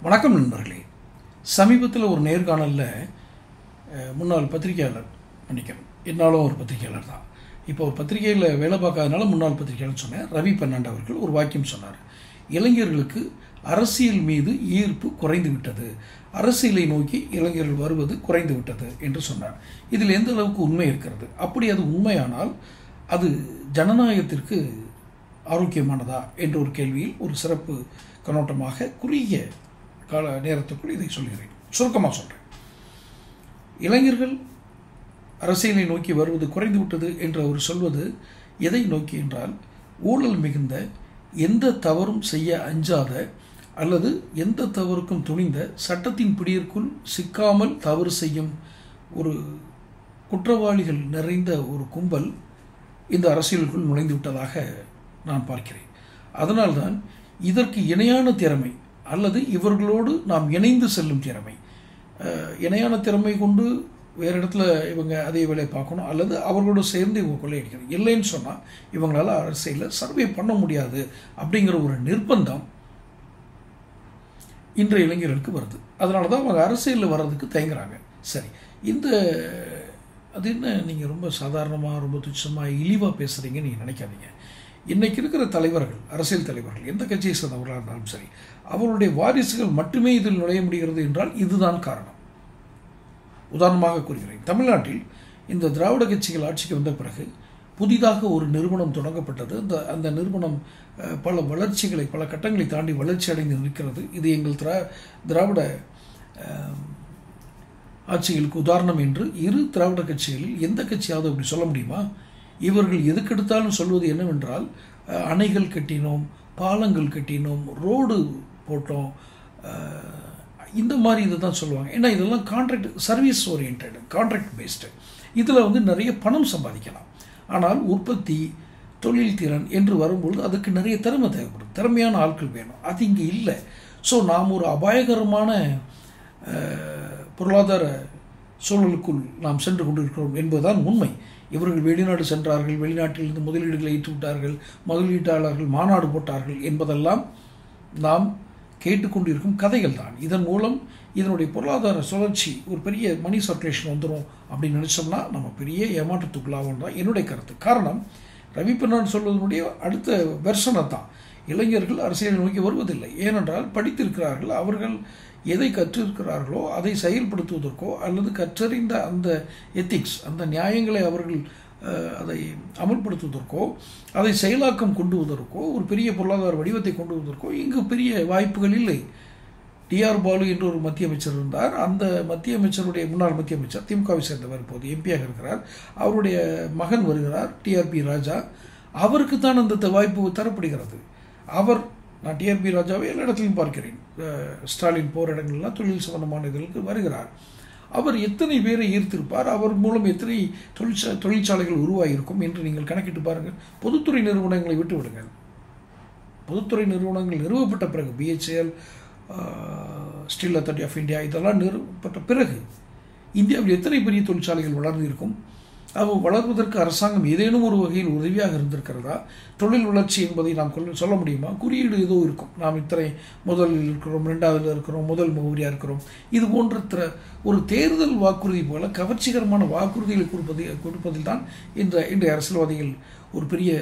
வணக்கம் நண்பர்களே. சமீபத்தில் ஒரு நேர்காணலில் முன்னாள் பத்திரிகையாளர், மன்னிக்கணும், என்னாலும் ஒரு பத்திரிகையாளர் தான், இப்போ ஒரு பத்திரிகையில் வேலை பார்க்காதனால முன்னாள் பத்திரிகையாளர் சொன்னேன், ரவி பெர்னாண்டோ அவர்கள் ஒரு வாக்கியம் சொன்னார். இளைஞர்களுக்கு அரசியல் மீது ஈர்ப்பு குறைந்து விட்டது, அரசியலை நோக்கி இளைஞர்கள் வருவது குறைந்து விட்டது என்று சொன்னார். இதில் எந்த அளவுக்கு உண்மை இருக்கிறது? அப்படி அது உண்மையானால் அது ஜனநாயகத்திற்கு ஆரோக்கியமானதா என்ற ஒரு கேள்வியில் ஒரு சிறப்பு கண்ணோட்டமாக குறுகிய கால நேரத்துக்குள் இதை சொல்கிறேன். சுருக்கமாக சொல்கிறேன். இளைஞர்கள் அரசியலை நோக்கி வருவது குறைந்து விட்டது என்று அவர் சொல்வது எதை நோக்கி என்றால், ஊழல் மிகுந்த, எந்த தவறும் செய்ய அஞ்சாத அல்லது எந்த தவறுக்கும் துணிந்த, சட்டத்தின் பிடியிற்குள் சிக்காமல் தவறு செய்யும் ஒரு குற்றவாளிகள் நிறைந்த ஒரு கும்பல் இந்த அரசியலுக்குள் நுழைந்து விட்டதாக நான் பார்க்கிறேன். அதனால்தான் இதற்கு இணையான திறமை அல்லது இவர்களோடு நாம் இணைந்து செல்லும் திறமை, இணையான திறமை கொண்டு வேறு இடத்துல இவங்க அதே வேலையை பார்க்கணும் அல்லது அவர்களோடு சேர்ந்து இவங்க கொள்ளையடிக்கணும், இல்லைன்னு சொன்னால் இவங்களால் அரசியலில் சர்வே பண்ண முடியாது அப்படிங்கிற ஒரு நிர்பந்தம் இன்றைய இளைஞர்களுக்கு வருது. அதனால தான் அவங்க அரசியலில் வர்றதுக்கு தயங்குறாங்க. சரி, இந்த அது என்ன, நீங்கள் ரொம்ப சாதாரணமாக ரொம்ப துச்சமாக இழிவாக பேசுகிறீங்கன்னு நீங்கள் நினைக்காதீங்க. இன்றைக்கி இருக்கிற தலைவர்கள், அரசியல் தலைவர்கள், எந்த கட்சியை சேர்ந்தவர்களாக இருந்தாலும் சரி, அவர்களுடைய வாரிசுகள் மட்டுமே இதில் நுழைய முடிகிறது என்றால் இதுதான் காரணம். உதாரணமாக கூறுகிறேன், தமிழ்நாட்டில் இந்த திராவிட கட்சிகள் ஆட்சிக்கு வந்த பிறகு புதிதாக ஒரு நிறுவனம் தொடங்கப்பட்டது. அந்த நிறுவனம் பல வளர்ச்சிகளை, பல கட்டங்களை தாண்டி வளர்ச்சி அடைந்து நிற்கிறது. இது எங்கள் திராவிட ஆட்சிகளுக்கு உதாரணம் என்று இரு திராவிட கட்சிகளில் எந்த கட்சியாவது அப்படி சொல்ல முடியுமா? இவர்கள் எதுக்கெடுத்தாலும் சொல்வது என்னவென்றால், அணைகள் கட்டினோம், பாலங்கள் கட்டினோம், ரோடு போட்டோம், இந்த மாதிரி இதை தான் சொல்லுவாங்க. ஏன்னா இதெல்லாம் contract, service orient, contract based. இதில் நிறைய பணம் சம்பாதிக்கலாம். ஆனால் உற்பத்தி, தொழில் திறன் என்று வரும்பொழுது அதுக்கு நிறைய திறமை தேவைப்படும், திறமையான ஆட்கள் வேணும். அது இங்கே இல்லை. ஸோ நாம் ஒரு அபாயகரமான பொருளாதார சூழலுக்குள் நாம் சென்று கொண்டிருக்கிறோம் என்பதுதான் உண்மை. இவர்கள் வெளிநாடு சென்றார்கள், வெளிநாட்டிலிருந்து முதலீடுகளை ஈட்டு விட்டார்கள், முதலீட்டாளர்கள் மாநாடு போட்டார்கள் என்பதெல்லாம் நாம் கேட்டுக்கொண்டிருக்கும் கதைகள் தான். இதன் மூலம் இதனுடைய பொருளாதார சுழற்சி, ஒரு பெரிய மணி சர்க்குலேஷன் வந்துடும் அப்படின்னு நினச்சோம்னா நம்ம பெரிய ஏமாற்றத்துக்குள்ளாகும் தான் என்னுடைய கருத்து. காரணம், ரவி பெர்னாண்டோ சொல்வதனுடைய அடுத்த வெர்ஷனை தான். இளைஞர்கள் அரசியலை நோக்கி வருவதில்லை. ஏனென்றால் படித்திருக்கிறார்கள், அவர்கள் எதை கற்றிருக்கிறார்களோ அதை செயல்படுத்துவதற்கோ அல்லது கற்றறிந்த அந்த எத்திக்ஸ், அந்த நியாயங்களை அவர்கள் அதை அமல்படுத்துவதற்கோ அதை செயலாக்கம் கொண்டு வருவதற்கோ ஒரு பெரிய பொருளாதார வடிவத்தை கொண்டு வருவதற்கோ இங்கு பெரிய வாய்ப்புகள் இல்லை. டிஆர் பாலு என்று ஒரு மத்திய அமைச்சர் இருந்தார். அந்த மத்திய அமைச்சருடைய, முன்னாள் மத்திய அமைச்சர், திமுகவை சேர்ந்தவர், இப்போது எம்பியாக இருக்கிறார். அவருடைய மகன் வருகிறார், டிஆர்பி ராஜா. அவருக்கு தான் அந்த வாய்ப்பு தரப்படுகிறது. நான் டிஆர்பி ராஜாவை எல்லா இடத்துலையும் பார்க்கிறேன். ஸ்டாலின் போகிற இடங்கள்லாம் தொழில் சம்பந்தமான இதற்கு வருகிறார். அவர் எத்தனை பேரை ஈர்த்திருப்பார், அவர் மூலம் எத்தனை தொழிற்சாலைகள் உருவாகியிருக்கும் என்று நீங்கள் கணக்கிட்டு பாருங்கள். பொதுத்துறை நிறுவனங்களை விட்டு விடுங்கள். பொதுத்துறை நிறுவனங்கள் நிறுவப்பட்ட பிறகு, BHEL, steel authority of India, இதெல்லாம் நிறுவப்பட்ட பிறகு இந்தியாவில் எத்தனை பெரிய தொழிற்சாலைகள் வளர்ந்து இருக்கும்? அவ் வளர்வதற்கு அரசாங்கம் ஏதேனும் ஒரு வகையில் உதவியாக இருந்திருக்கிறதா? தொழில் வளர்ச்சி என்பதை நாம் சொல்ல முடியுமா? குறியீடு ஏதோ இருக்கும், நாம் இத்தனை முதலில் இருக்கிறோம், ரெண்டாவதில் இருக்கிறோம், முதல் முகவரியாக இருக்கிறோம். இது போன்ற ஒரு தேர்தல் வாக்குறுதி போல கவர்ச்சிகரமான வாக்குறுதிகளை கொடுப்பதில் தான் இன்றைய அரசியல்வாதிகள் ஒரு பெரிய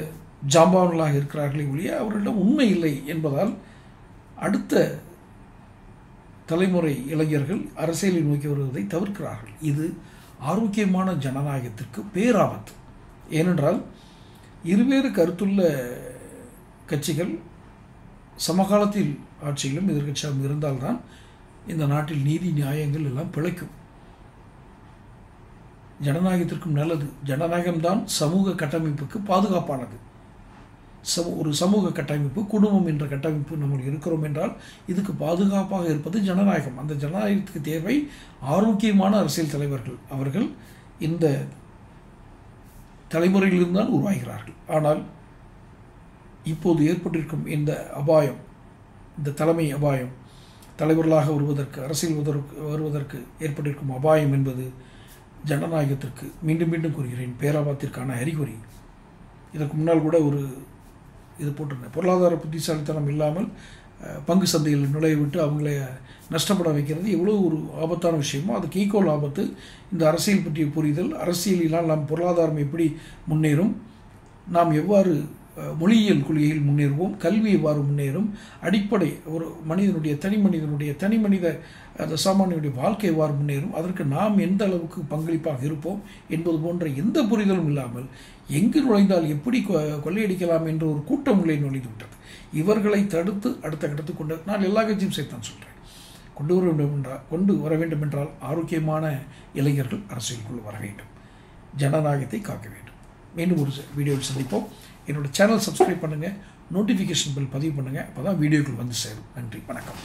ஜாம்பவான்களாக இருக்கிறார்களே ஒழிய அவர்களிடம் உண்மை இல்லை என்பதால் அடுத்த தலைமுறை இளைஞர்கள் அரசியலை நோக்கி வருவதை தவிர்க்கிறார்கள். இது ஆரோக்கியமான ஜனநாயகத்திற்கு பேராபத்து. ஏனென்றால் இருவேறு கருத்துள்ள கட்சிகள் சமகாலத்தில் ஆட்சியிலும் எதிர்கட்சியாகவும் இருந்தால்தான் இந்த நாட்டில் நீதி நியாயங்கள் எல்லாம் பிழைக்கும். ஜனநாயகத்திற்கும் நல்லது. ஜனநாயகம்தான் சமூக கட்டமைப்புக்கு பாதுகாப்பானது. ஒரு சமூக கட்டமைப்பு, குடும்பம் என்ற கட்டமைப்பு நம்ம இருக்கிறோம் என்றால் இதுக்கு பாதுகாப்பாக இருப்பது ஜனநாயகம். அந்த ஜனநாயகத்துக்கு தேவை ஆரோக்கியமான அரசியல் தலைவர்கள். அவர்கள் இந்த தலைமுறையிலிருந்தான் உருவாகிறார்கள். ஆனால் இப்போது ஏற்பட்டிருக்கும் இந்த அபாயம், இந்த தலைமை அபாயம், தலைவர்களாக வருவதற்கு, அரசியல் வருவதற்கு ஏற்பட்டிருக்கும் அபாயம் என்பது ஜனநாயகத்திற்கு, மீண்டும் மீண்டும் கூறுகிறேன், பேராபத்திற்கான அறிகுறி. இதற்கு முன்னால் கூட ஒரு இது போட்டிருந்தேன், பொருளாதார புத்திசாலித்தனம் இல்லாமல் பங்கு சந்தையில் நுழைய விட்டு அவங்கள நஷ்டப்பட வைக்கிறது எவ்வளோ ஒரு ஆபத்தான விஷயமோ அதுக்கு ஈக்குவல் ஆபத்து இந்த அரசியல் பற்றிய புரிதல், அரசியலினால் நாம் பொருளாதாரம் எப்படி முன்னேறும், நாம் எவ்வாறு மொழியியல் கொள்கையில் முன்னேறுவோம், கல்வி எவ்வாறு முன்னேறும், அடிப்படை ஒரு மனிதனுடைய தனி மனித அந்த சாமானியனுடைய வாழ்க்கை எவ்வாறு முன்னேறும், அதற்கு நாம் எந்த அளவுக்கு பங்களிப்பாக இருப்போம் என்பது போன்ற எந்த புரிதலும் இல்லாமல் எங்கு நுழைந்தால் எப்படி கொள்ளையடிக்கலாம் என்ற ஒரு கூட்டம் உள்ளே நுழைந்து விட்டது. இவர்களை தடுத்து அடுத்த கட்டத்துக்கு கொண்டு நான் எல்லா கட்சியும் சேர்த்தான் சொல்கிறேன் கொண்டு வர வேண்டும் என்றால் ஆரோக்கியமான இளைஞர்கள் அரசியலுக்குள் வர வேண்டும், ஜனநாயகத்தை காக்க வேண்டும். மீண்டும் ஒரு வீடியோவில் சந்திப்போம். என்னோட சேனல் சப்ஸ்கிரைப் பண்ணுங்கள், நோட்டிஃபிகேஷன் பில் பதிவு பண்ணுங்கள், அப்போ தான் வீடியோக்கள் வந்து சேரும். நன்றி, வணக்கம்.